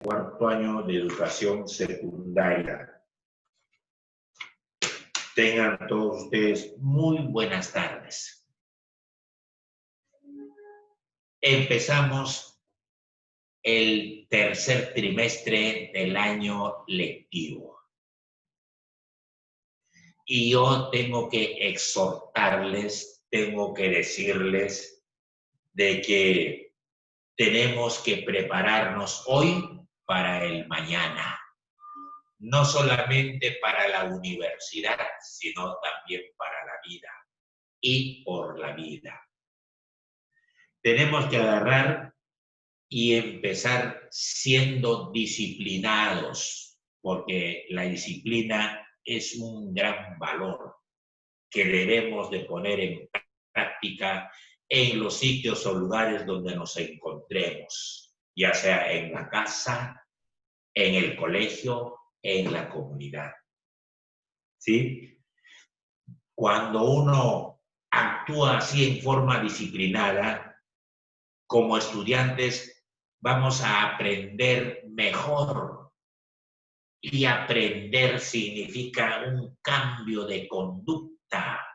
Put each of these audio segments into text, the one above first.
cuarto año de educación secundaria. Tengan todos ustedes muy buenas tardes. Empezamos el tercer trimestre del año lectivo. Y yo tengo que exhortarles, tengo que decirles de que tenemos que prepararnos hoy para el mañana. No solamente para la universidad, sino también para la vida y por la vida. Tenemos que agarrar y empezar siendo disciplinados, porque la disciplina es un gran valor que debemos de poner en práctica en los sitios o lugares donde nos encontremos, ya sea en la casa, en el colegio, en la comunidad. ¿Sí? Cuando uno actúa así en forma disciplinada, como estudiantes vamos a aprender mejor. Y aprender significa un cambio de conducta.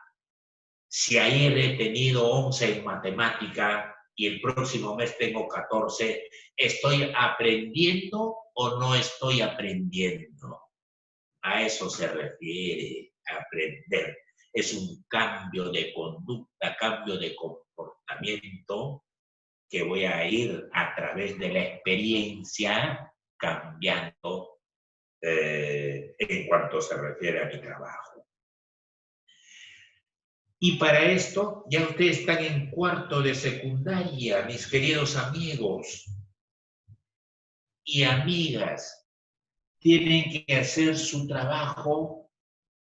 Si ayer he tenido 11 en matemática y el próximo mes tengo 14, ¿estoy aprendiendo o no estoy aprendiendo? A eso se refiere aprender. Es un cambio de conducta, cambio de comportamiento que voy a ir a través de la experiencia cambiando en cuanto se refiere a mi trabajo. Y para esto, ya ustedes están en cuarto de secundaria, mis queridos amigos y amigas. Tienen que hacer su trabajo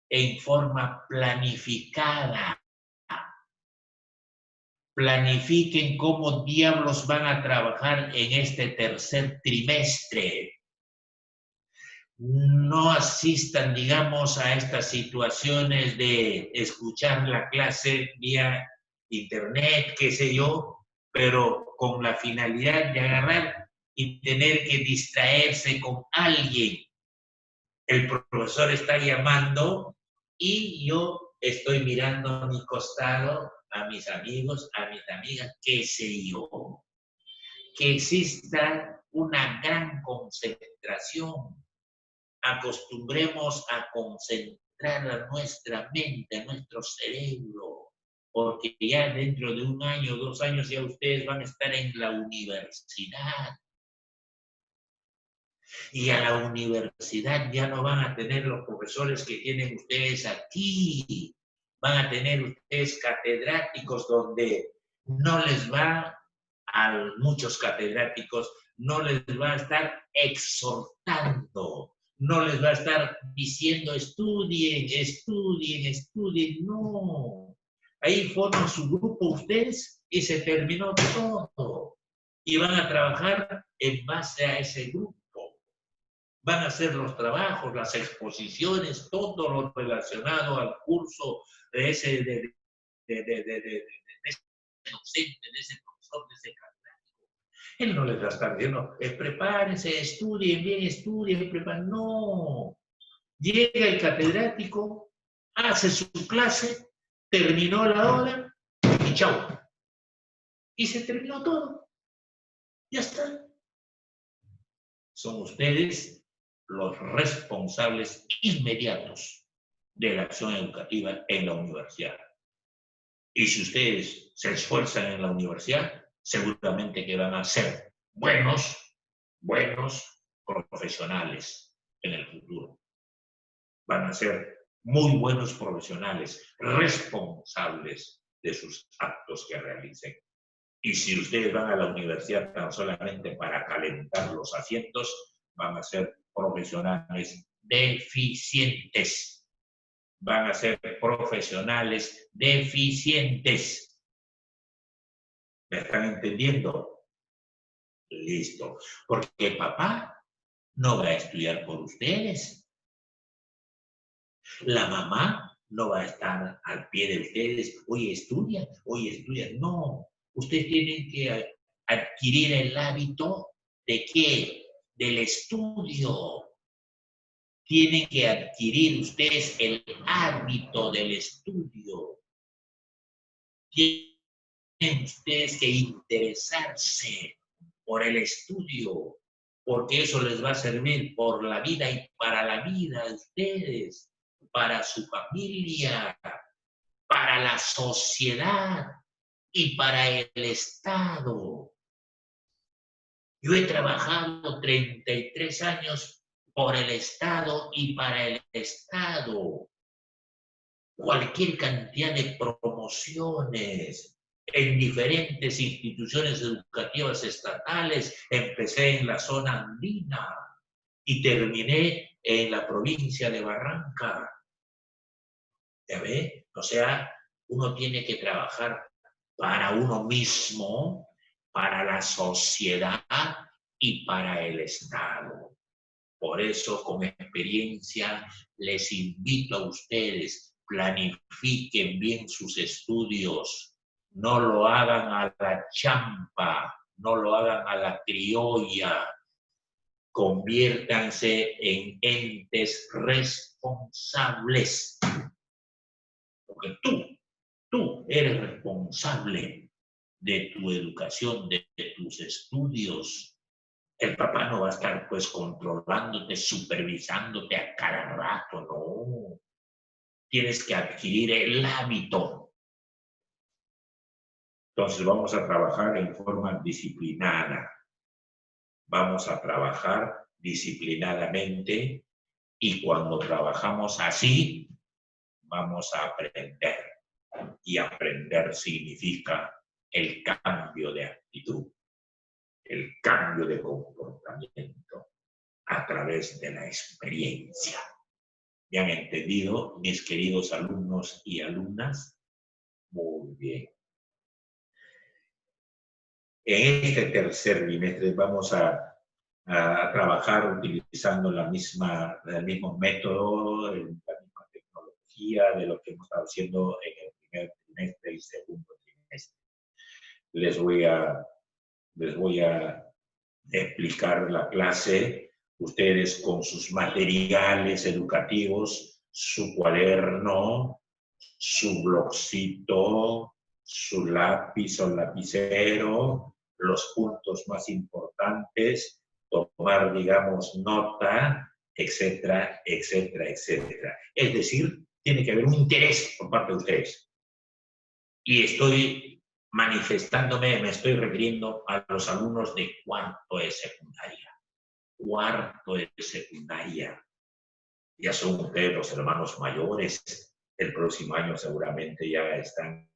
en forma planificada. Planifiquen cómo diablos van a trabajar en este tercer trimestre. No asistan, digamos, a estas situaciones de escuchar la clase vía internet, qué sé yo, pero con la finalidad de agarrar y tener que distraerse con alguien. El profesor está llamando y yo estoy mirando a mi costado, a mis amigos, a mis amigas, qué sé yo. Que exista una gran concentración. Acostumbremos a concentrar a nuestra mente, a nuestro cerebro, porque ya dentro de 1 año, 2 años, ya ustedes van a estar en la universidad. Y a la universidad ya no van a tener los profesores que tienen ustedes aquí. Van a tener ustedes catedráticos donde no les va, a muchos catedráticos, no les va a estar exhortando, no les va a estar diciendo estudien, estudien, estudien, no. Ahí forman su grupo ustedes y se terminó todo. Y van a trabajar en base a ese grupo. Van a hacer los trabajos, las exposiciones, todo lo relacionado al curso de ese docente, de ese profesor, de ese catedrático. Él no les va a estar diciendo, prepárense, estudien bien, estudien, preparen. No. Llega el catedrático, hace su clase, terminó la hora y chau. Y se terminó todo. Ya está. Son ustedes los responsables inmediatos de la acción educativa en la universidad. Y si ustedes se esfuerzan en la universidad, seguramente que van a ser buenos profesionales en el futuro. Van a ser muy buenos profesionales, responsables de sus actos que realicen. Y si ustedes van a la universidad tan solamente para calentar los asientos, van a ser profesionales deficientes. Van a ser profesionales deficientes. ¿Me están entendiendo? Listo. Porque papá no va a estudiar por ustedes. La mamá no va a estar al pie de ustedes. Oye, estudia. No. Ustedes tienen que adquirir el hábito de ¿qué? del estudio. Tienen que adquirir ustedes el hábito del estudio. Tienen ustedes que interesarse por el estudio, porque eso les va a servir por la vida y para la vida de ustedes, para su familia, para la sociedad y para el Estado. Yo he trabajado 33 años por el Estado y para el Estado. Cualquier cantidad de promociones en diferentes instituciones educativas estatales. Empecé en la zona andina y terminé en la provincia de Barranca. ¿Ya ve? O sea, uno tiene que trabajar para uno mismo, para la sociedad y para el Estado. Por eso, con experiencia, les invito a ustedes, planifiquen bien sus estudios, no lo hagan a la champa, no lo hagan a la criolla, conviértanse en entes responsables, porque tú eres responsable de tu educación, de tus estudios. El papá no va a estar pues controlándote, supervisándote a cada rato, no. Tienes que adquirir el hábito. Entonces vamos a trabajar en forma disciplinada. Vamos a trabajar disciplinadamente y cuando trabajamos así, vamos a aprender. Y aprender significa el cambio de actitud, el cambio de comportamiento a través de la experiencia. ¿Me han entendido, mis queridos alumnos y alumnas? Muy bien. En este tercer bimestre vamos a trabajar utilizando el mismo método, la misma tecnología de lo que hemos estado haciendo en el primer trimestre y segundo trimestre. Les voy a explicar la clase, ustedes con sus materiales educativos, su cuaderno, su bloccito, su lápiz o lapicero, los puntos más importantes, tomar, digamos, nota, etcétera, etcétera, etcétera. Es decir, tiene que haber un interés por parte de ustedes. Y estoy manifestándome, me estoy refiriendo a los alumnos de cuarto de secundaria. Cuarto de secundaria. Ya son ustedes los hermanos mayores. El próximo año seguramente ya están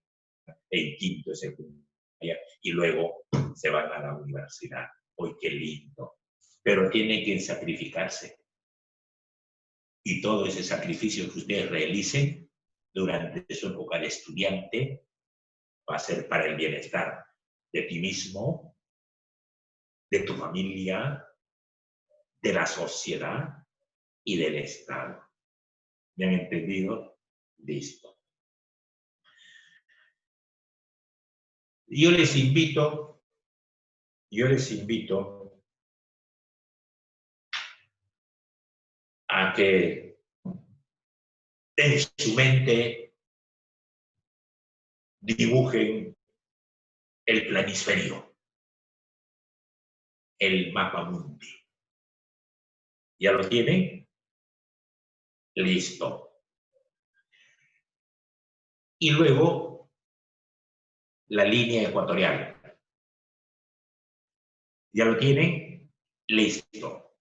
en quinto de secundaria y luego se van a la universidad. ¡Uy, qué lindo! Pero tienen que sacrificarse. Y todo ese sacrificio que ustedes realicen durante su época de estudiante va a ser para el bienestar de ti mismo, de tu familia, de la sociedad y del Estado. ¿Me han entendido? Listo. Yo les invito a que en su mente dibujen el planisferio, el mapa mundi. ¿Ya lo tienen? Listo. Y luego la línea ecuatorial. ¿Ya lo tienen? Listo.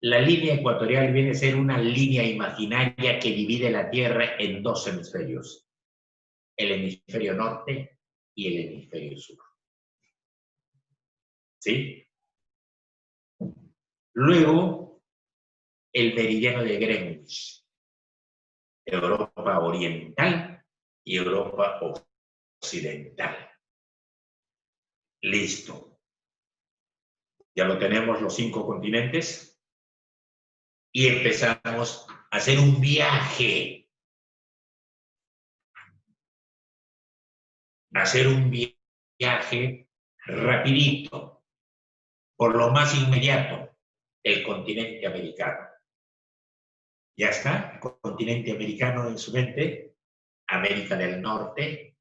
La línea ecuatorial viene a ser una línea imaginaria que divide la Tierra en dos hemisferios, el hemisferio norte y el hemisferio sur. ¿Sí? Luego, el meridiano de Greenwich, Europa oriental y Europa occidental. Listo. Ya lo tenemos los 5 continentes. Y empezamos a hacer un viaje. Hacer un viaje rapidito, por lo más inmediato. el continente americano. Ya está, el continente americano en su mente, América del Norte,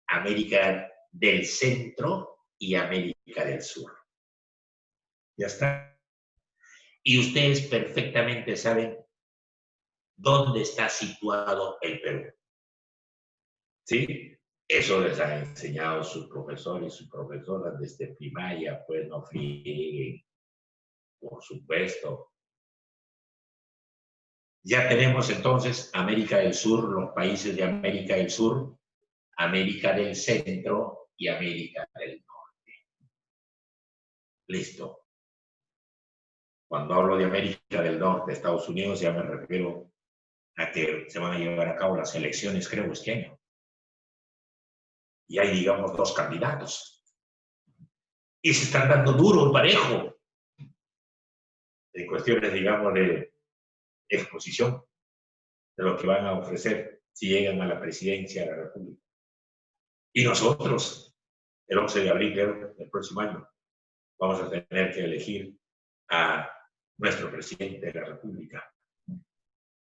América del Centro y América del Sur. Ya está. Y ustedes perfectamente saben dónde está situado el Perú. ¿Sí? Eso les han enseñado sus profesores y sus profesoras desde primaria, pues no frieguen, por supuesto. Ya tenemos entonces América del Sur, los países de América del Sur, América del Centro y América del Norte. Listo. Cuando hablo de América del Norte, Estados Unidos, ya me refiero a que se van a llevar a cabo las elecciones, creo, este año. Y hay, digamos, 2 candidatos. Y se están dando duro, parejo, en cuestiones, digamos, de exposición de lo que van a ofrecer si llegan a la presidencia de la República. Y nosotros, el 11 de abril del próximo año, vamos a tener que elegir a nuestro presidente de la República.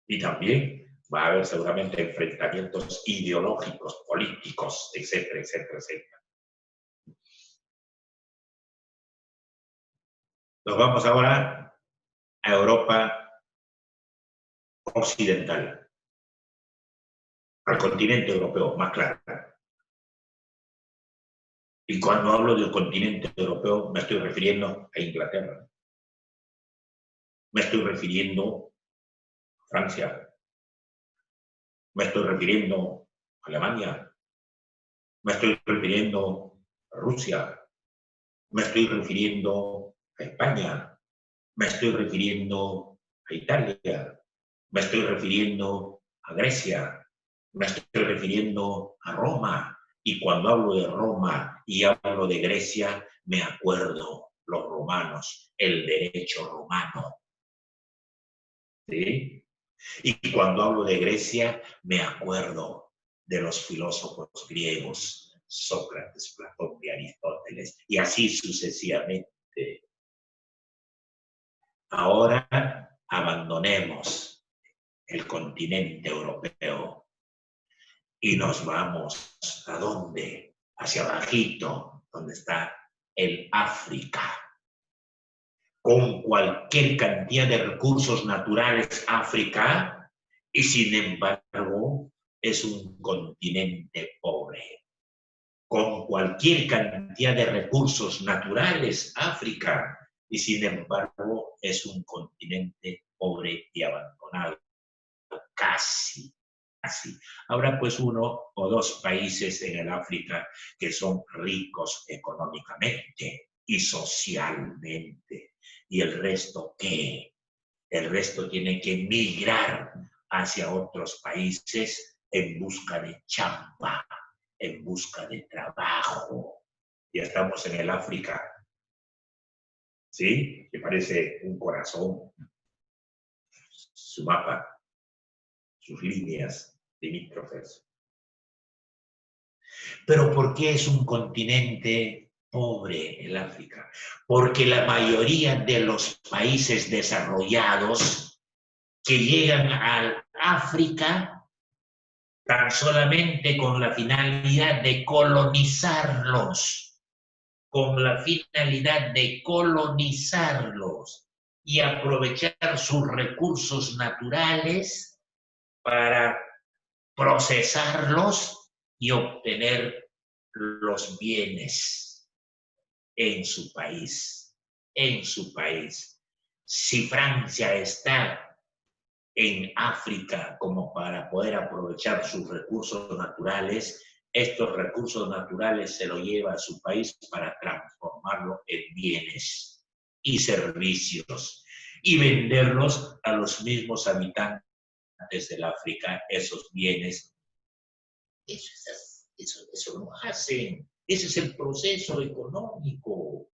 Y también va a haber seguramente enfrentamientos ideológicos, políticos, etcétera, etcétera, etcétera. Nos vamos ahora a Europa occidental, al continente europeo, más claro. Y cuando hablo del continente europeo, me estoy refiriendo a Inglaterra. Me estoy refiriendo a Francia. Me estoy refiriendo a Alemania. Me estoy refiriendo a Rusia. Me estoy refiriendo a España. Me estoy refiriendo a Italia. Me estoy refiriendo a Grecia. Me estoy refiriendo a Roma. Y cuando hablo de Roma y hablo de Grecia, me acuerdo los romanos, el derecho romano. ¿Sí? Y cuando hablo de Grecia, me acuerdo de los filósofos griegos, Sócrates, Platón y Aristóteles, y así sucesivamente. Ahora abandonemos el continente europeo y nos vamos ¿a dónde? Hacia abajito, donde está el África. Con cualquier cantidad de recursos naturales, África, y sin embargo es un continente pobre. Con cualquier cantidad de recursos naturales, África, y sin embargo es un continente pobre y abandonado. Casi, casi. Habrá pues 1 o 2 países en el África que son ricos económicamente y socialmente. ¿Y el resto qué? El resto tiene que migrar hacia otros países en busca de chamba, en busca de trabajo. Ya estamos en el África, ¿sí? Que parece un corazón, su mapa, sus líneas limítrofes. Pero ¿por qué es un continente pobre el África? Porque la mayoría de los países desarrollados que llegan al África tan solamente con la finalidad de colonizarlos, y aprovechar sus recursos naturales para procesarlos y obtener los bienes en su país. Si Francia está en África como para poder aprovechar sus recursos naturales, estos recursos naturales se los lleva a su país para transformarlo en bienes y servicios y venderlos a los mismos habitantes del África, esos bienes. Eso lo hacen. Ese es el proceso económico.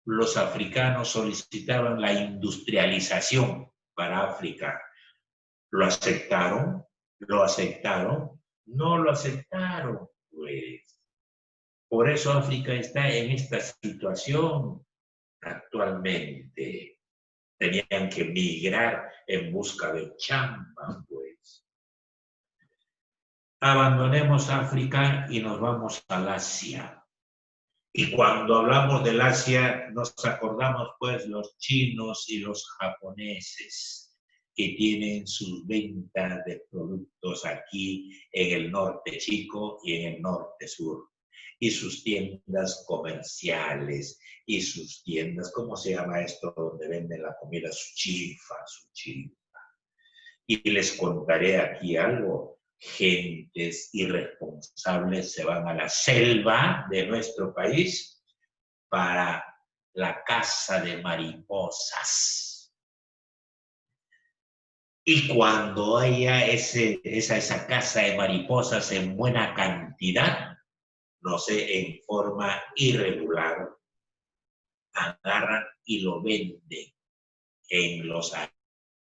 Los africanos solicitaban la industrialización para África. ¿Lo aceptaron? ¿Lo aceptaron? No lo aceptaron, pues. Por eso África está en esta situación. actualmente. Tenían que migrar en busca de chamba, pues. Abandonemos África y nos vamos al Asia. Y cuando hablamos del Asia, nos acordamos, pues, los chinos y los japoneses, que tienen sus ventas de productos aquí en el norte chico y en el norte sur. Y sus tiendas comerciales, y sus tiendas, ¿cómo se llama esto? Donde venden la comida, su chifa. Y les contaré aquí algo. Gentes irresponsables se van a la selva de nuestro país para la caza de mariposas. Y cuando haya esa caza de mariposas en buena cantidad, no sé, en forma irregular, agarran y lo venden en los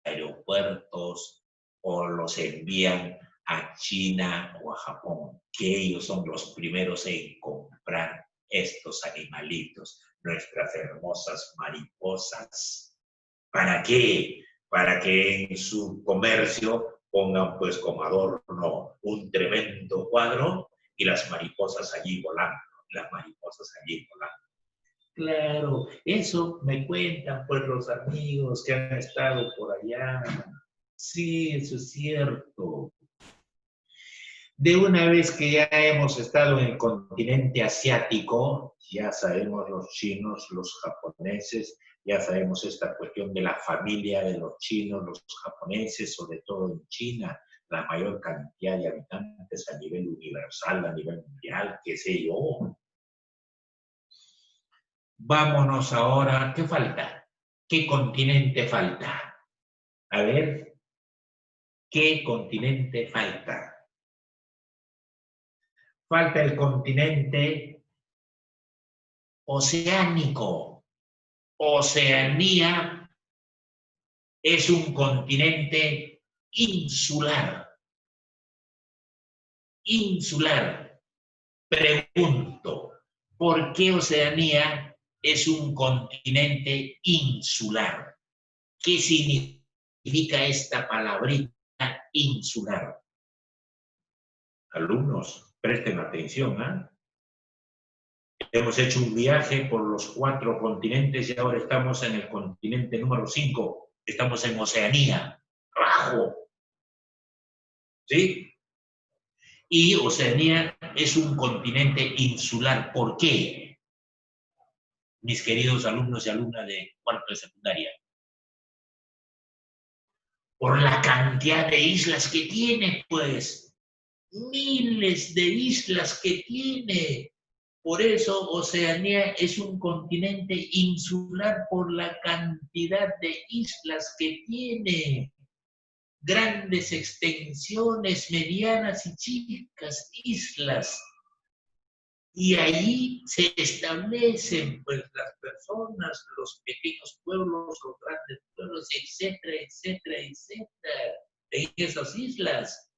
aeropuertos o los envían a China o a Japón, que ellos son los primeros en comprar estos animalitos, nuestras hermosas mariposas. ¿Para qué? Para que en su comercio pongan pues como adorno un tremendo cuadro y las mariposas allí volando, las mariposas allí volando. Claro, eso me cuentan pues los amigos que han estado por allá. Sí, eso es cierto. De una vez que ya hemos estado en el continente asiático, ya sabemos los chinos, los japoneses, ya sabemos esta cuestión de la familia de los chinos, los japoneses, sobre todo en China, la mayor cantidad de habitantes a nivel universal, a nivel mundial, qué sé yo. Vámonos ahora, ¿qué falta? ¿Qué continente falta? A ver, ¿qué continente falta? Falta el continente oceánico. Oceanía es un continente insular. Insular. Pregunto, ¿por qué Oceanía es un continente insular? ¿Qué significa esta palabrita insular? Alumnos, presten atención, ¿eh? Hemos hecho un viaje por los 4 continentes y ahora estamos en el continente número 5. Estamos en Oceanía, abajo. ¿Sí? Y Oceanía es un continente insular. ¿Por qué? Mis queridos alumnos y alumnas de cuarto de secundaria. Por la cantidad de islas que tiene, pues. Miles de islas que tiene. Por eso Oceanía es un continente insular por la cantidad de islas que tiene. Grandes extensiones, medianas y chicas islas. Y ahí se establecen pues las personas, los pequeños pueblos, los grandes pueblos, etcétera, etcétera, etcétera, en esas islas.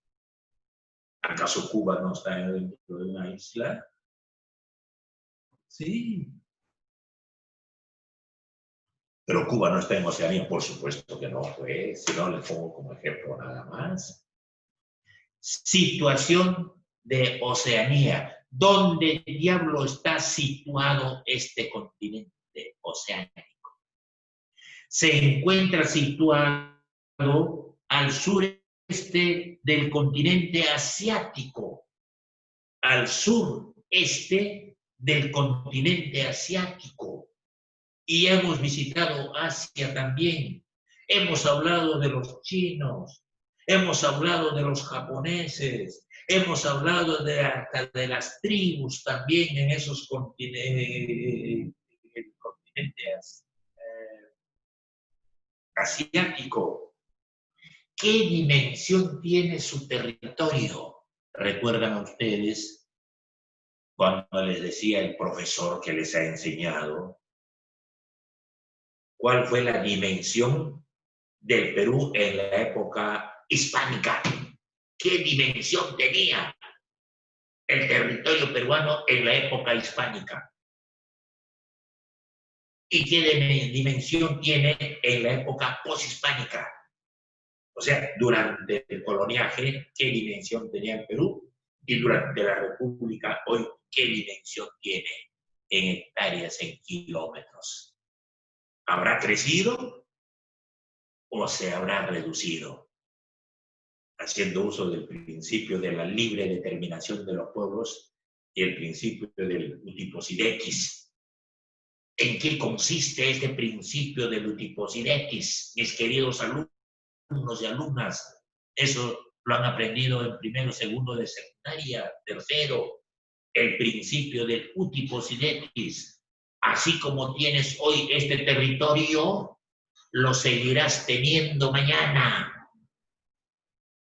¿Acaso Cuba no está dentro de una isla? Sí. Pero Cuba no está en Oceanía, por supuesto que no, pues, si no le pongo como ejemplo nada más. Situación de Oceanía. ¿Dónde diablo está situado este continente oceánico? Se encuentra situado al sureste del continente asiático, al sureste del continente asiático. Y hemos visitado Asia también. Hemos hablado de los chinos, hemos hablado de los japoneses, hemos hablado hasta de las tribus también en esos continentes, el continente asiático. ¿Qué dimensión tiene su territorio? ¿Recuerdan ustedes cuando les decía el profesor que les ha enseñado cuál fue la dimensión del Perú en la época hispánica? ¿Qué dimensión tenía el territorio peruano en la época hispánica? ¿Y qué dimensión tiene en la época poshispánica? O sea, durante el coloniaje, ¿qué dimensión tenía el Perú? Y durante la República, hoy, ¿qué dimensión tiene en hectáreas, en kilómetros? ¿Habrá crecido o se habrá reducido? Haciendo uso del principio de la libre determinación de los pueblos y el principio del utiposidetis. ¿En qué consiste este principio del utiposidetis, mis queridos alumnos y alumnas? Eso lo han aprendido en primero, segundo de secundaria, tercero. El principio del utiposidetis. Así como tienes hoy este territorio, lo seguirás teniendo mañana.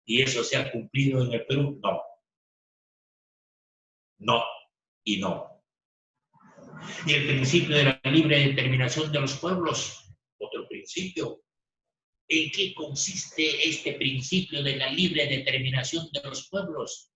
¿Y eso se ha cumplido en el Perú? No. No y no. Y el principio de la libre determinación de los pueblos, otro principio. ¿En qué consiste este principio de la libre determinación de los pueblos?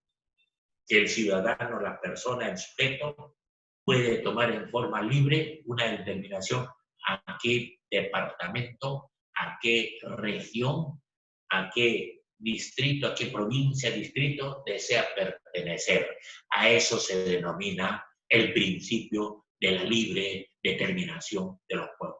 Que el ciudadano, la persona, el sujeto, puede tomar en forma libre una determinación a qué departamento, a qué región, a qué distrito, a qué provincia, distrito desea pertenecer. A eso se denomina el principio de la libre determinación de los pueblos.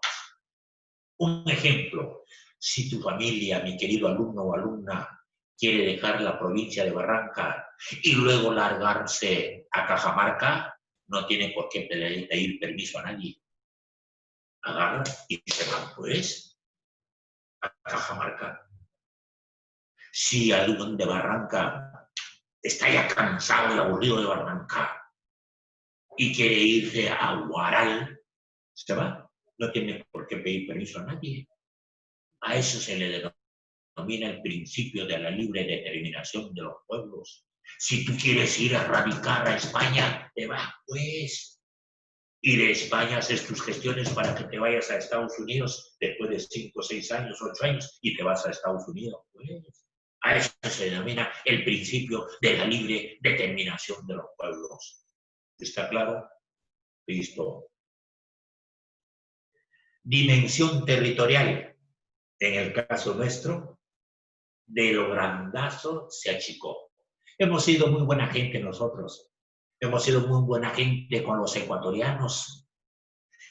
Un ejemplo, si tu familia, mi querido alumno o alumna, quiere dejar la provincia de Barranca y luego largarse a Cajamarca, no tiene por qué pedir permiso a nadie. Agarran y se van, pues, a Cajamarca. Si alguien de Barranca está ya cansado y aburrido de Barranca y quiere irse a Huaral, se va. No tiene por qué pedir permiso a nadie. A eso se le denomina el principio de la libre determinación de los pueblos. Si tú quieres ir a radicar a España, te vas, pues. Y de España haces tus gestiones para que te vayas a Estados Unidos después de 5, 6 años, 8 años, y te vas a Estados Unidos, pues. A eso se denomina el principio de la libre determinación de los pueblos. ¿Está claro? Listo. Dimensión territorial. En el caso nuestro, de lo grandazo se achicó. Hemos sido muy buena gente nosotros. Hemos sido muy buena gente con los ecuatorianos.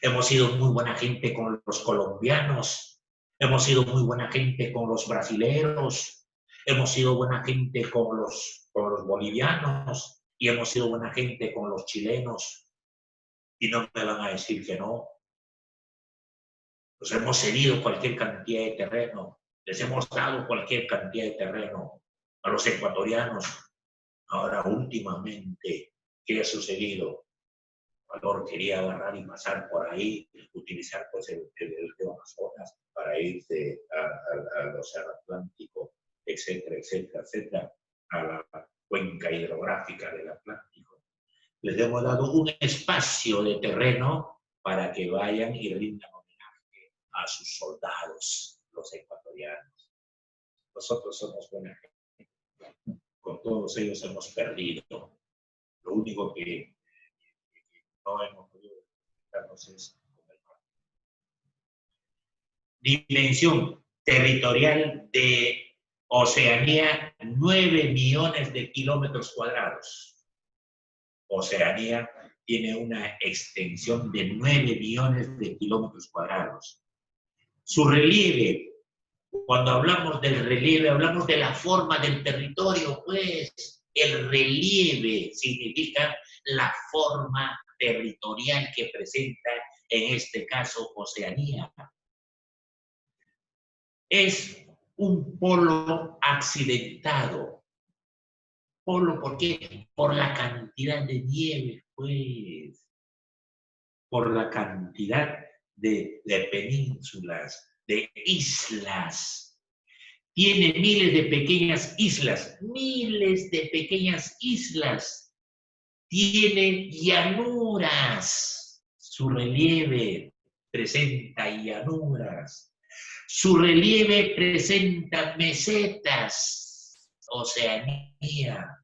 Hemos sido muy buena gente con los colombianos. Hemos sido muy buena gente con los brasileros. Hemos sido buena gente con los bolivianos. Y hemos sido buena gente con los chilenos. Y no me van a decir que no. Nos hemos cedido cualquier cantidad de terreno. Les hemos dado cualquier cantidad de terreno a los ecuatorianos. Ahora, últimamente, ¿qué ha sucedido? Valor quería agarrar y pasar por ahí, utilizar pues, el río Amazonas para irse al Océano Atlántico, etcétera, etcétera, etcétera, a la cuenca hidrográfica del Atlántico. Les hemos dado un espacio de terreno para que vayan y rindan homenaje a sus soldados, los ecuatorianos. Nosotros somos buena gente. Con todos ellos hemos perdido. Lo único que no hemos podido enfrentarnos es con el mar. Dimensión territorial de Oceanía, 9 millones de kilómetros cuadrados. Oceanía tiene una extensión de 9 millones de kilómetros cuadrados. Su relieve, cuando hablamos del relieve, hablamos de la forma del territorio, pues el relieve significa la forma territorial que presenta, en este caso, Oceanía. Es un polo accidentado. ¿Polo por qué? Por la cantidad de nieve, pues. Por la cantidad de penínsulas, de islas. Tiene miles de pequeñas islas, miles de pequeñas islas. Tiene llanuras. Su relieve presenta llanuras. Su relieve presenta mesetas. Oceanía.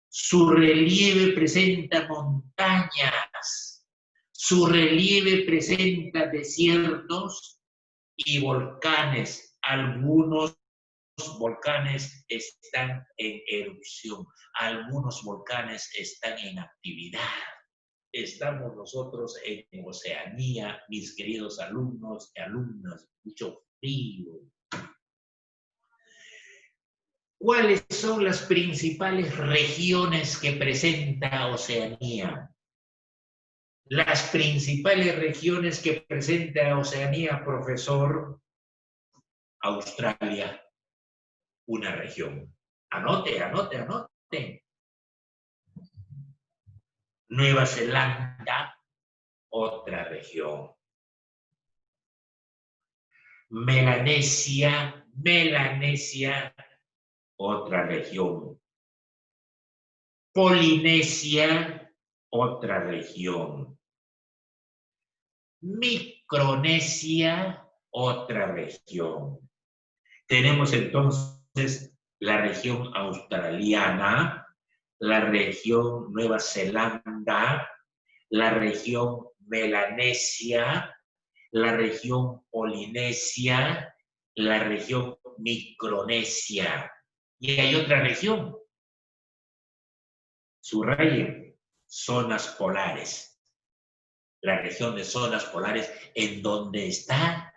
Su relieve presenta montañas. Su relieve presenta desiertos y volcanes. Algunos volcanes están en erupción, algunos volcanes están en actividad. Estamos nosotros en Oceanía, mis queridos alumnos y alumnas, mucho frío. ¿Cuáles son las principales regiones que presenta Oceanía? Las principales regiones que presenta Oceanía, profesor. Australia, una región. Anote, anote, anote. Nueva Zelanda, otra región. Melanesia, otra región. Polinesia, otra región. Micronesia, otra región. Tenemos entonces la región australiana, la región Nueva Zelanda, la región Melanesia, la región Polinesia, la región Micronesia. Y hay otra región. Subrayen, zonas polares. La región de zonas polares en donde está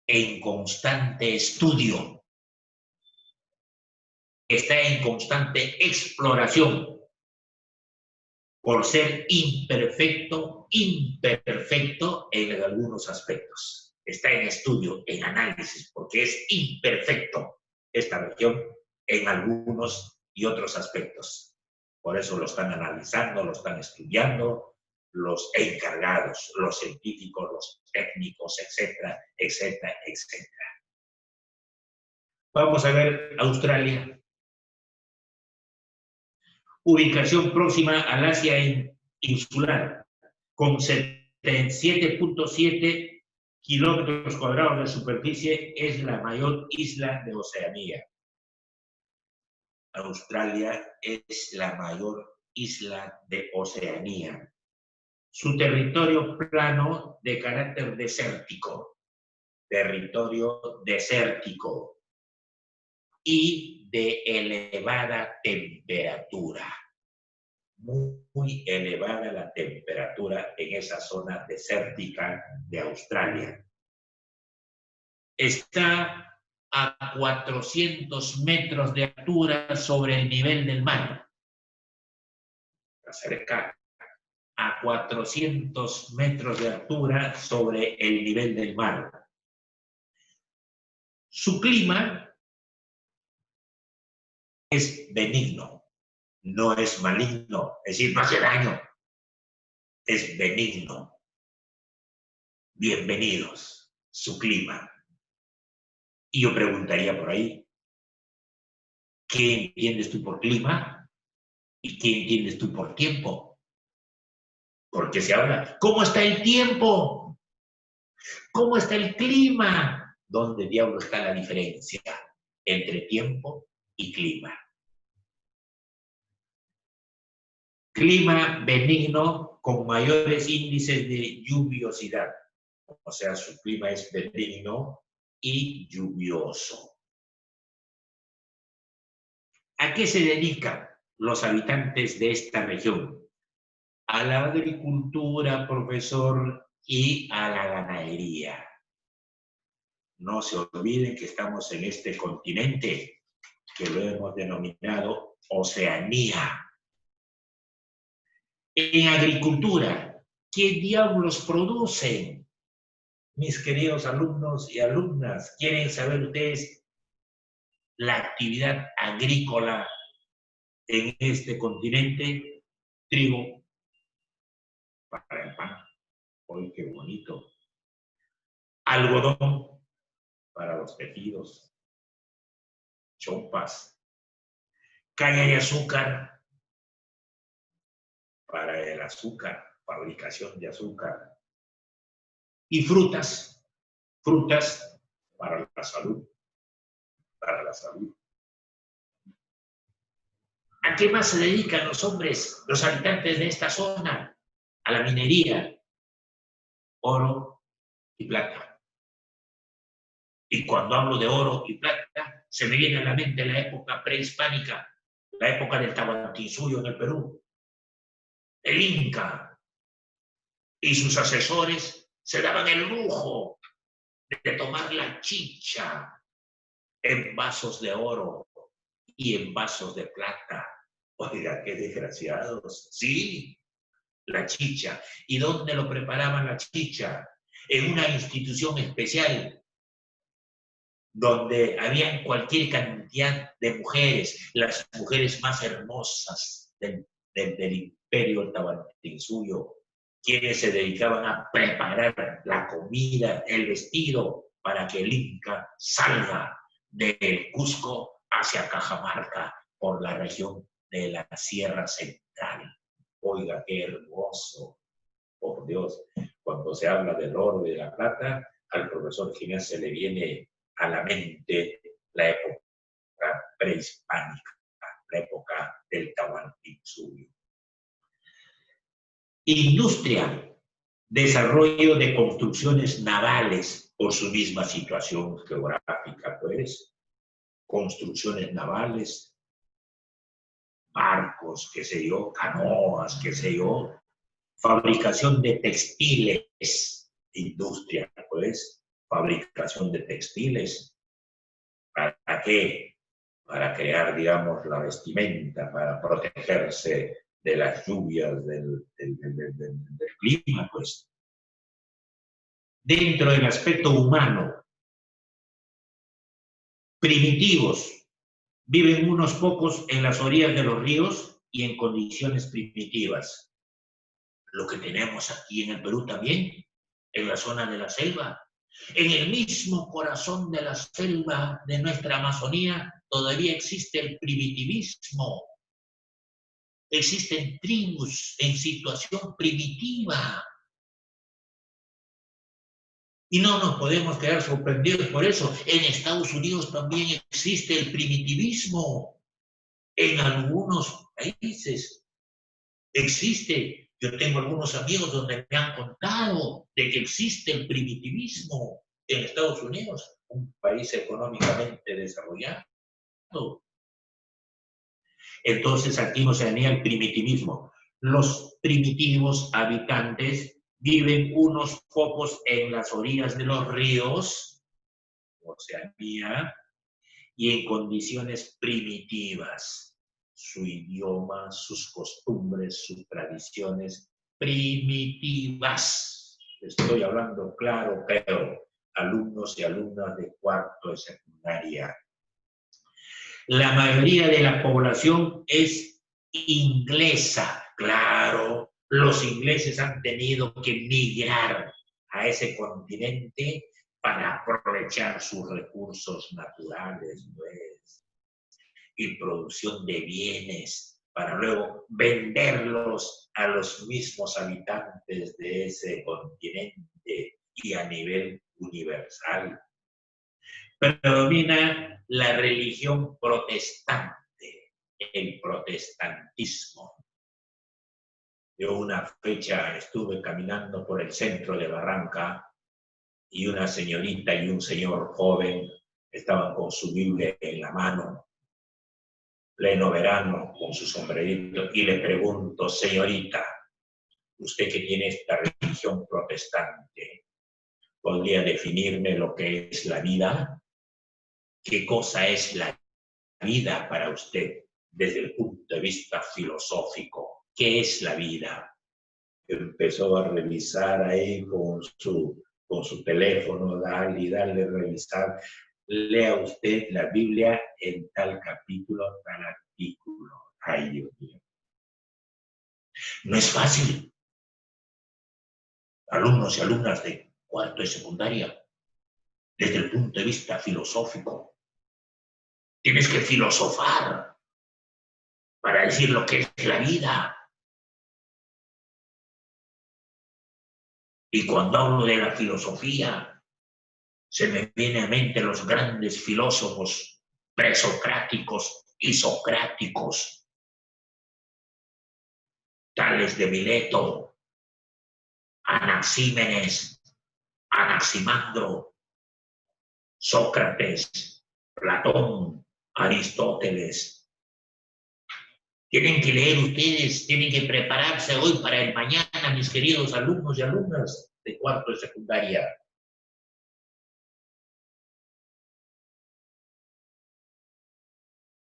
en constante estudio. Está en constante exploración. Por ser imperfecto en algunos aspectos. Está en estudio, en análisis, porque es imperfecto esta región en algunos y otros aspectos. Por eso lo están analizando, lo están estudiando los encargados, los científicos, los técnicos, etcétera, etcétera, etcétera. Vamos a ver Australia. Ubicación próxima al Asia insular, con 7.7 kilómetros cuadrados de superficie, es la mayor isla de Oceanía. Australia es la mayor isla de Oceanía. Su territorio plano de carácter desértico, y de elevada temperatura. Muy elevada la temperatura en esa zona desértica de Australia. Está a 400 metros de altura sobre el nivel del mar. Está cerca. A 400 metros de altura sobre el nivel del mar. Su clima es benigno, no es maligno, es decir, no hace daño, es benigno. Bienvenidos, su clima. Y yo preguntaría por ahí, ¿qué entiendes tú por clima? ¿Y qué entiendes tú por tiempo? Porque se habla, ¿cómo está el tiempo? ¿Cómo está el clima? ¿Dónde diablo está la diferencia entre tiempo y clima? Clima benigno con mayores índices de lluviosidad. O sea, su clima es benigno y lluvioso. ¿A qué se dedican los habitantes de esta región? A la agricultura, profesor, y a la ganadería. No se olviden que estamos en este continente que lo hemos denominado Oceanía. En agricultura, ¿qué diablos producen? Mis queridos alumnos y alumnas, ¿quieren saber ustedes la actividad agrícola en este continente? Trigo para el pan. ¡Ay, qué bonito! Algodón para los tejidos. Chompas. Caña de azúcar para el azúcar, fabricación de azúcar. Y frutas para la salud. Para la salud. ¿A qué más se dedican los hombres, los habitantes de esta zona? A la minería. oro y plata. Y cuando hablo de oro y plata, se me viene a la mente la época prehispánica, la época del Tahuantinsuyo en el Perú, el Inca y sus asesores se daban el lujo de tomar la chicha en vasos de oro y en vasos de plata. Oiga, qué desgraciados. Sí, la chicha. ¿Y dónde lo preparaban la chicha? En una institución especial donde había cualquier cantidad de mujeres, las mujeres más hermosas del imperio Tahuantinsuyo, quienes se dedicaban a preparar la comida, el vestido, para que el Inca salga del Cusco hacia Cajamarca por la región de la Sierra Central. Oiga, qué hermoso, por Dios. Cuando se habla del oro y de la plata, al profesor Ginés se le viene a la mente la época prehispánica, la época del Tahuantinsuyo. Industria, desarrollo de construcciones navales por su misma situación geográfica, pues, construcciones navales, barcos, qué sé yo, canoas, qué sé yo, fabricación de textiles, industria, pues, fabricación de textiles. ¿Para qué? Para crear, digamos, la vestimenta, para protegerse de las lluvias del clima, pues. Dentro del aspecto humano, primitivos, viven unos pocos en las orillas de los ríos y en condiciones primitivas. Lo que tenemos aquí en el Perú también, en la zona de la selva. En el mismo corazón de la selva de nuestra Amazonía todavía existe el primitivismo. Existen tribus en situación primitiva. Y no nos podemos quedar sorprendidos por eso. En Estados Unidos también existe el primitivismo. En algunos países existe. Yo tengo algunos amigos donde me han contado de que existe el primitivismo en Estados Unidos, un país económicamente desarrollado. Entonces aquí nos venía el primitivismo. Los primitivos habitantes viven unos pocos en las orillas de los ríos, Oceanía, y en condiciones primitivas. Su idioma, sus costumbres, sus tradiciones primitivas. Estoy hablando claro, pero alumnos y alumnas de cuarto de secundaria. La mayoría de la población es inglesa, claro. Los ingleses han tenido que migrar a ese continente para aprovechar sus recursos naturales, pues, y producción de bienes, para luego venderlos a los mismos habitantes de ese continente y a nivel universal. Predomina la religión protestante, el protestantismo. Yo una fecha estuve caminando por el centro de Barranca y una señorita y un señor joven estaban con su Biblia en la mano, pleno verano, con su sombrerito, y le pregunto, señorita, usted que tiene esta religión protestante, ¿podría definirme lo que es la vida? ¿Qué cosa es la vida para usted desde el punto de vista filosófico? ¿Qué es la vida? Empezó a revisar ahí con su teléfono, darle, revisar. Lea usted la Biblia en tal capítulo, tal artículo. Ay, Dios mío. No es fácil. Alumnos y alumnas de cuarto de secundaria, desde el punto de vista filosófico, tienes que filosofar para decir lo que es la vida. Y cuando hablo de la filosofía, se me vienen a mente los grandes filósofos presocráticos y socráticos, Tales de Mileto, Anaxímenes, Anaximandro, Sócrates, Platón, Aristóteles. Tienen que leer ustedes, tienen que prepararse hoy para el mañana, mis queridos alumnos y alumnas de cuarto de secundaria.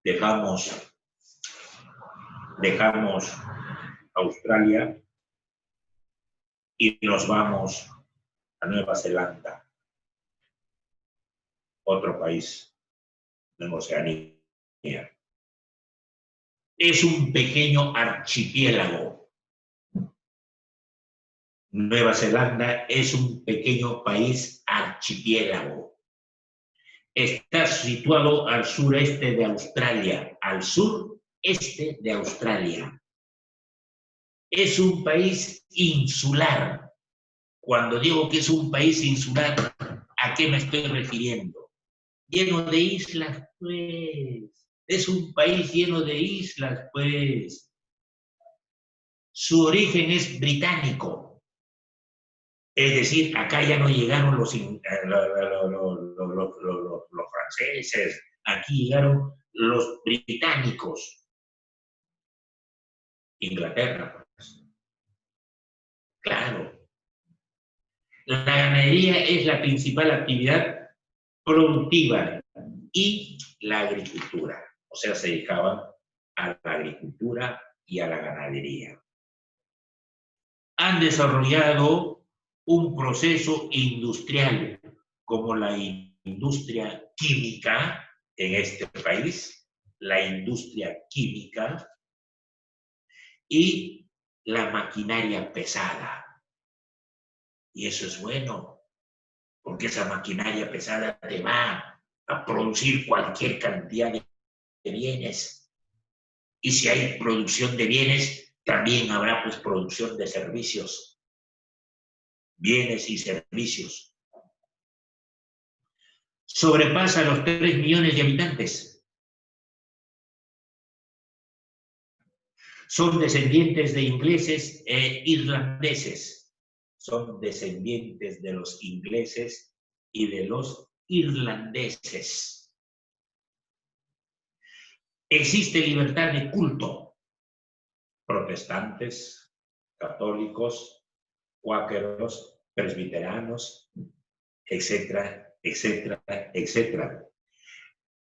Dejamos Australia y nos vamos a Nueva Zelanda, otro país en Oceanía. Es un pequeño archipiélago. Nueva Zelanda es un pequeño país archipiélago. Está situado al sureste de Australia, al sureste de Australia. Es un país insular. Cuando digo que es un país insular, ¿a qué me estoy refiriendo? Lleno de islas, pues. Es un país lleno de islas, pues. Su origen es británico. Es decir, acá ya no llegaron los franceses, aquí llegaron los británicos. Inglaterra, pues. Claro. La ganadería es la principal actividad productiva y la agricultura. O sea, se dedicaban a la agricultura y a la ganadería. Han desarrollado un proceso industrial como la industria química en este país, la industria química y la maquinaria pesada. Y eso es bueno, porque esa maquinaria pesada te va a producir cualquier cantidad de bienes. Y si hay producción de bienes, también habrá pues producción de servicios. Bienes y servicios. Sobrepasa los 3 millones de habitantes. Son descendientes de ingleses e irlandeses. Son descendientes de los ingleses y de los irlandeses. Existe libertad de culto. Protestantes, católicos, cuáqueros, presbiterianos, etcétera, etcétera, etcétera.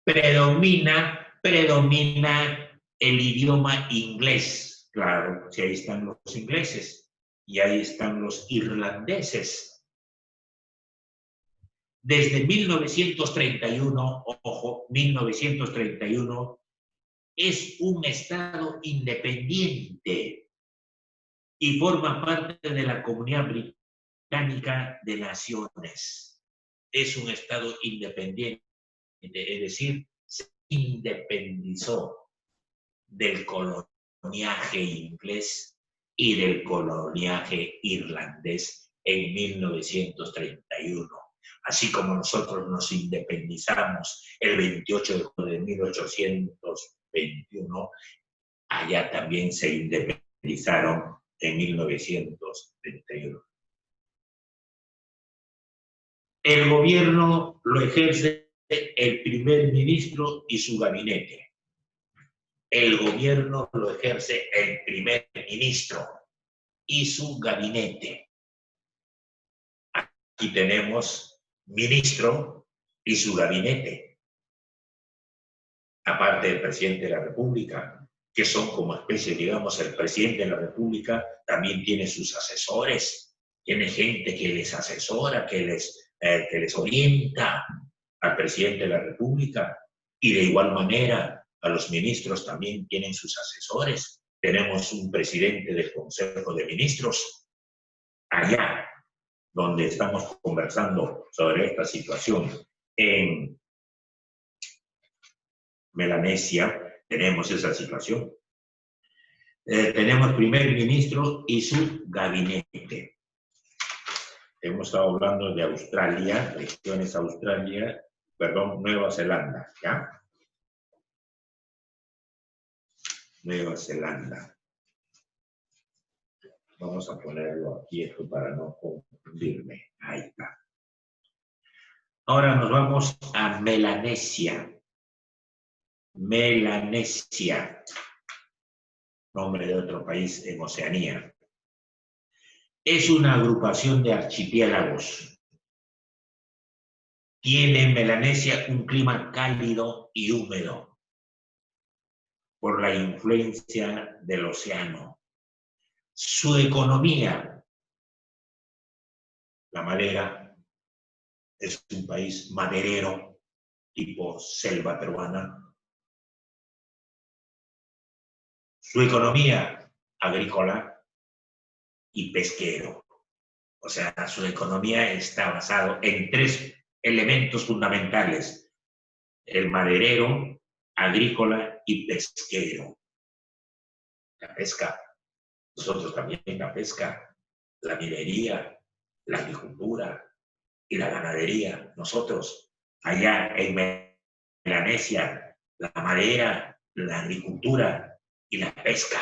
Predomina el idioma inglés. Claro, si ahí están los ingleses y ahí están los irlandeses. Desde 1931, ojo, 1931, es un estado independiente y forma parte de la Comunidad Británica de Naciones. Es un estado independiente, es decir, se independizó del coloniaje inglés y del coloniaje irlandés en 1931. Así como nosotros nos independizamos el 28 de julio de 1821, allá también se independizaron en 1931. El gobierno lo ejerce el primer ministro y su gabinete. El gobierno lo ejerce el primer ministro y su gabinete. Aquí tenemos ministro y su gabinete. Aparte del presidente de la República, que son como especie, digamos, el presidente de la República también tiene sus asesores, tiene gente que les asesora, que les orienta al presidente de la República, y de igual manera a los ministros también tienen sus asesores. Tenemos un presidente del Consejo de Ministros allá donde estamos conversando sobre esta situación en Melanesia, tenemos esa situación. Tenemos primer ministro y su gabinete. Hemos estado hablando de Australia, regiones Australia, perdón, Nueva Zelanda, ¿ya? Nueva Zelanda. Vamos a ponerlo aquí esto para no confundirme. Ahí está. Ahora nos vamos a Melanesia. Melanesia, nombre de otro país en Oceanía. Es una agrupación de archipiélagos. Tiene Melanesia un clima cálido y húmedo por la influencia del océano. Su economía, la madera, es un país maderero, tipo selva peruana. Su economía agrícola y pesquero. O sea, su economía está basada en 3 elementos fundamentales: el maderero, agrícola y pesquero. La pesca, nosotros también la pesca, la minería, la agricultura y la ganadería. Nosotros, allá en Melanesia, la madera, la agricultura y la pesca.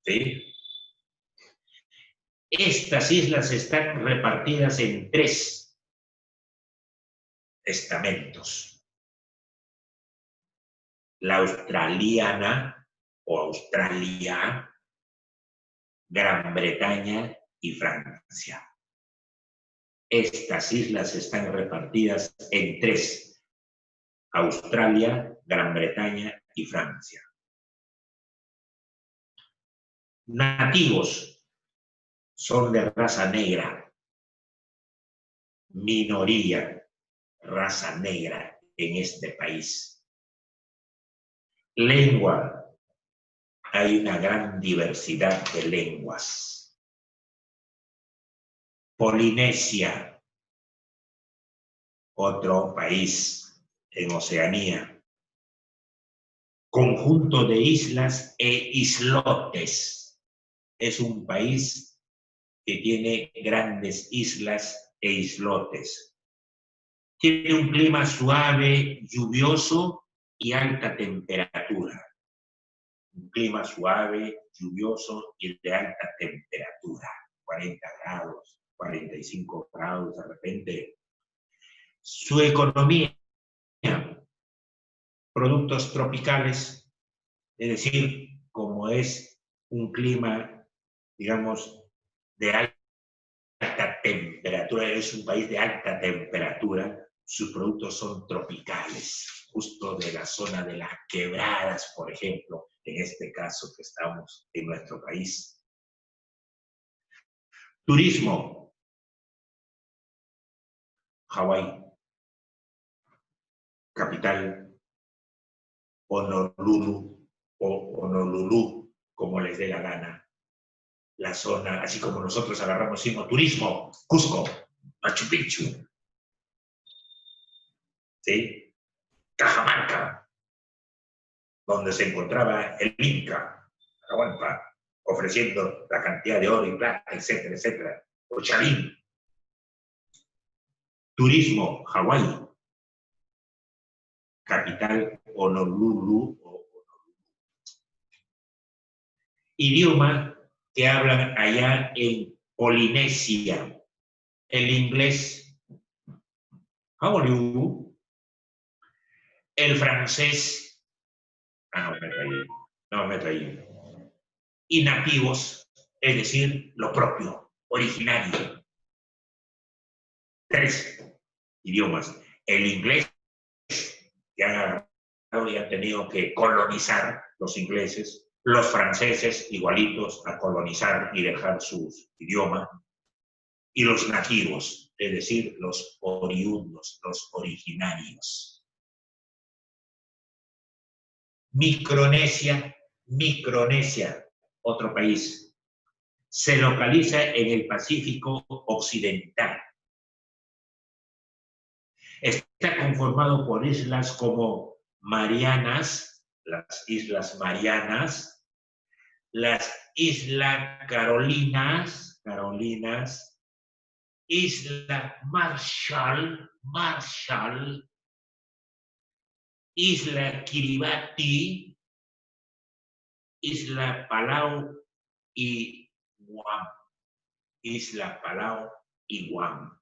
¿Sí? Estas islas están repartidas en 3 estamentos: la australiana o Australia, Gran Bretaña y Francia. Estas islas están repartidas en 3: Australia, Gran Bretaña y Francia. Nativos son de raza negra, minoría, raza negra en este país. Lengua, hay una gran diversidad de lenguas. Polinesia, otro país en Oceanía. Conjunto de islas e islotes. Es un país que tiene grandes islas e islotes. Tiene un clima suave, lluvioso y alta temperatura. Un clima suave, lluvioso y de alta temperatura. 40 grados, 45 grados de repente. Su economía, productos tropicales, es decir, como es un clima, digamos, de alta temperatura, es un país de alta temperatura, sus productos son tropicales, justo de la zona de las quebradas, por ejemplo, en este caso que estamos en nuestro país. Turismo. Hawái, capital, Honolulu o Honolulu, como les dé la gana. La zona, así como nosotros agarramos turismo, Cusco, Machu Picchu, ¿sí? Cajamarca, donde se encontraba el Inca, Atahualpa, ofreciendo la cantidad de oro y plata, etcétera, etcétera. Ochalín. Turismo, Hawái, capital, Honolulu. Idioma que hablan allá en Polinesia. El inglés, how are you? El francés, no me traí. Y nativos, es decir, lo propio, originario. 3 idiomas. El inglés, que han tenido que colonizar los ingleses, los franceses, igualitos a colonizar y dejar su idioma, y los nativos, es decir, los oriundos, los originarios. Micronesia, otro país, se localiza en el Pacífico Occidental. Está conformado por islas como Marianas, las Islas Marianas, las Islas Carolinas, Isla Marshall, Isla Kiribati, Isla Palau y Guam. Isla Palau y Guam.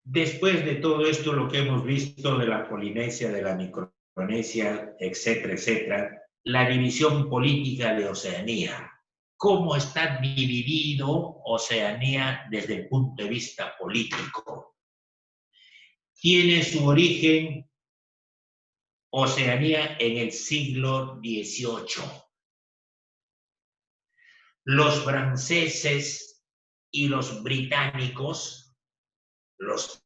Después de todo esto, lo que hemos visto de la Polinesia, de la Micronesia, etcétera, etcétera, la división política de Oceanía. ¿Cómo está dividido Oceanía desde el punto de vista político? Tiene su origen Oceanía en el siglo XVIII. Los franceses y los británicos, los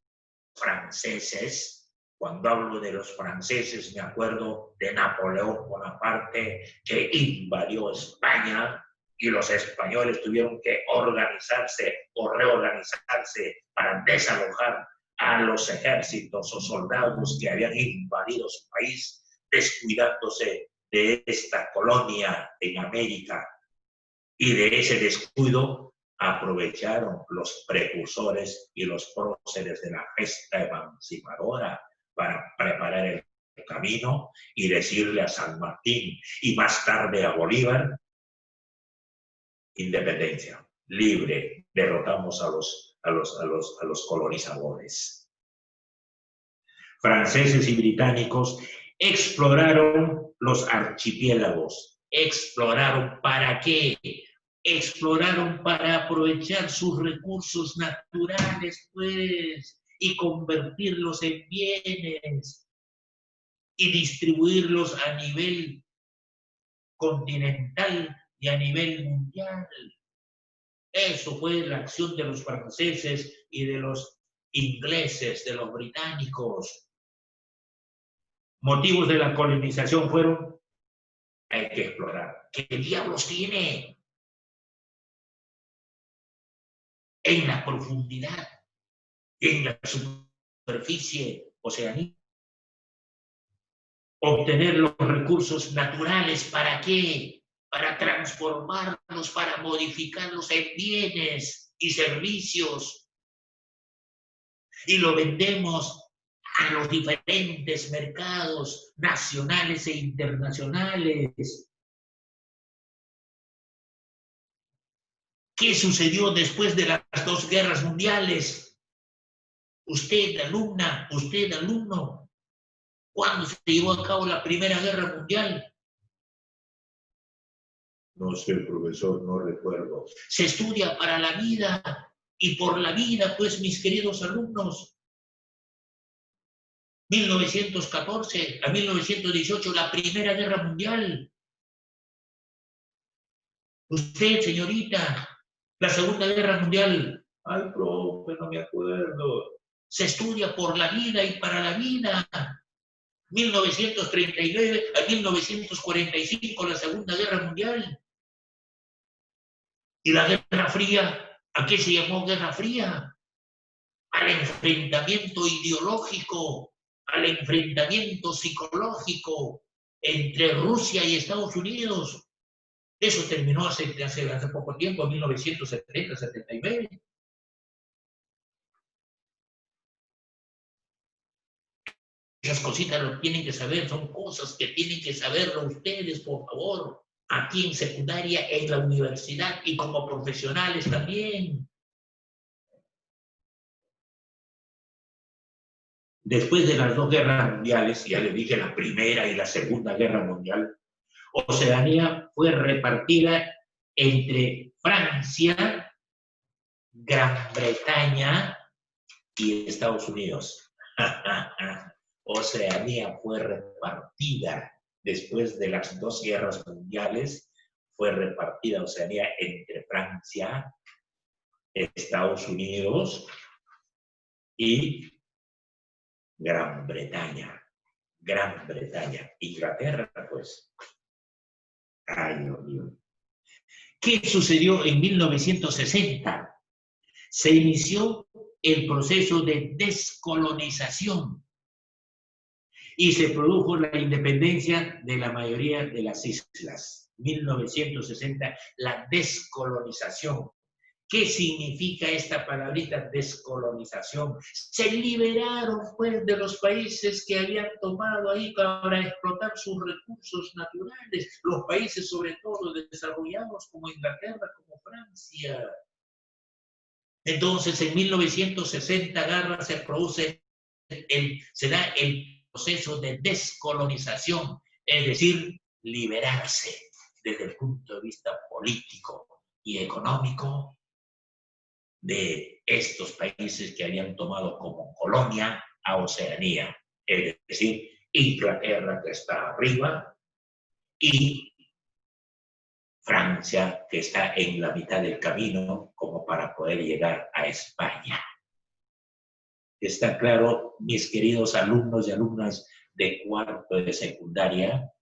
franceses, cuando hablo de los franceses me acuerdo de Napoleón Bonaparte, que invadió España y los españoles tuvieron que organizarse o reorganizarse para desalojar a los ejércitos o soldados que habían invadido su país, descuidándose de esta colonia en América. Y de ese descuido aprovecharon los precursores y los próceres de la gesta emancipadora para preparar el camino y decirle a San Martín y más tarde a Bolívar: independencia, libre, derrotamos a los colonizadores. Franceses y británicos exploraron los archipiélagos. ¿Exploraron para qué? Exploraron para aprovechar sus recursos naturales, pues, y convertirlos en bienes y distribuirlos a nivel continental y a nivel mundial. Eso fue la acción de los franceses y de los ingleses, de los británicos. Motivos de la colonización fueron: hay que explorar. ¿Qué diablos tiene en la profundidad, en la superficie oceánica? Obtener los recursos naturales, ¿para qué? Para transformarlos, para modificarlos en bienes y servicios. Y lo vendemos a los diferentes mercados nacionales e internacionales. ¿Qué sucedió después de las dos guerras mundiales? Usted, alumna, usted, alumno, ¿cuándo se llevó a cabo la Primera Guerra Mundial? No sé, profesor, no recuerdo. Se estudia para la vida y por la vida, pues, mis queridos alumnos. 1914 a 1918, la Primera Guerra Mundial. Usted, señorita, la Segunda Guerra Mundial. Ay, profe, no me acuerdo. Se estudia por la vida y para la vida. 1939 a 1945, la Segunda Guerra Mundial. Y la Guerra Fría, ¿a qué se llamó Guerra Fría? Al enfrentamiento ideológico, al enfrentamiento psicológico entre Rusia y Estados Unidos. Eso terminó hace poco tiempo, en 1970, 79. Esas cositas lo tienen que saber, son cosas que tienen que saberlo ustedes, por favor, aquí en secundaria, en la universidad y como profesionales también. Después de las dos guerras mundiales, ya les dije, la Primera y la Segunda Guerra Mundial, Oceanía fue repartida entre Francia, Gran Bretaña y Estados Unidos. Oceanía fue repartida después de las dos guerras mundiales, fue repartida Oceanía entre Francia, Estados Unidos y Gran Bretaña. Gran Bretaña. Inglaterra, pues. Ay, Dios mío. ¿Qué sucedió en 1960? Se inició el proceso de descolonización y se produjo la independencia de la mayoría de las islas. 1960, la descolonización. ¿Qué significa esta palabrita descolonización? Se liberaron, pues, de los países que habían tomado ahí para explotar sus recursos naturales, los países sobre todo desarrollados como Inglaterra, como Francia. Entonces, en 1960 agarra, se da el proceso de descolonización, es decir, liberarse desde el punto de vista político y económico de estos países que habían tomado como colonia a Oceanía, es decir, Inglaterra, que está arriba, y Francia, que está en la mitad del camino como para poder llegar a España. Está claro, mis queridos alumnos y alumnas de cuarto de secundaria,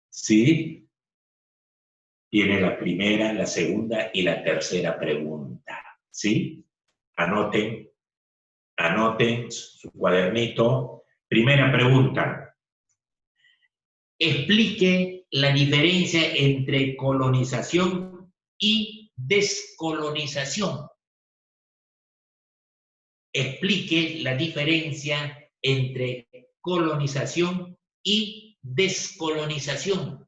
¿sí? Tiene la primera, la segunda y la tercera pregunta, ¿sí? Anoten su cuadernito. Primera pregunta. Explique la diferencia entre colonización y descolonización. Explique la diferencia entre colonización y descolonización.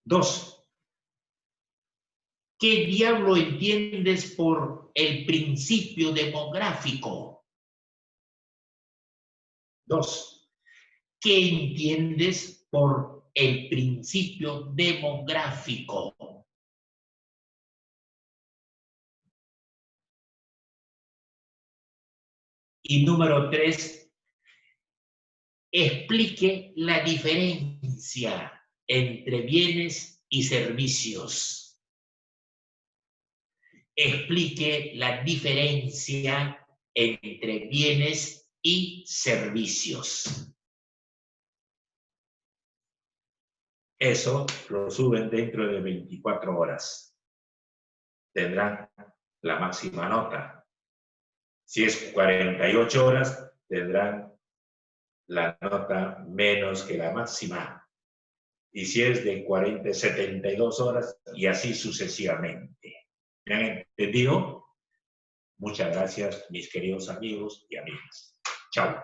2. ¿Qué diablo entiendes por el principio demográfico? 2. ¿Qué entiendes por el principio demográfico? Y número 3, explique la diferencia entre bienes y servicios. Explique la diferencia entre bienes y servicios. Eso lo suben dentro de 24 horas. Tendrán la máxima nota. Si es 48 horas, tendrán la nota menos que la máxima. Y si es de 72 horas, y así sucesivamente. ¿Me han entendido? Muchas gracias, mis queridos amigos y amigas. Chao.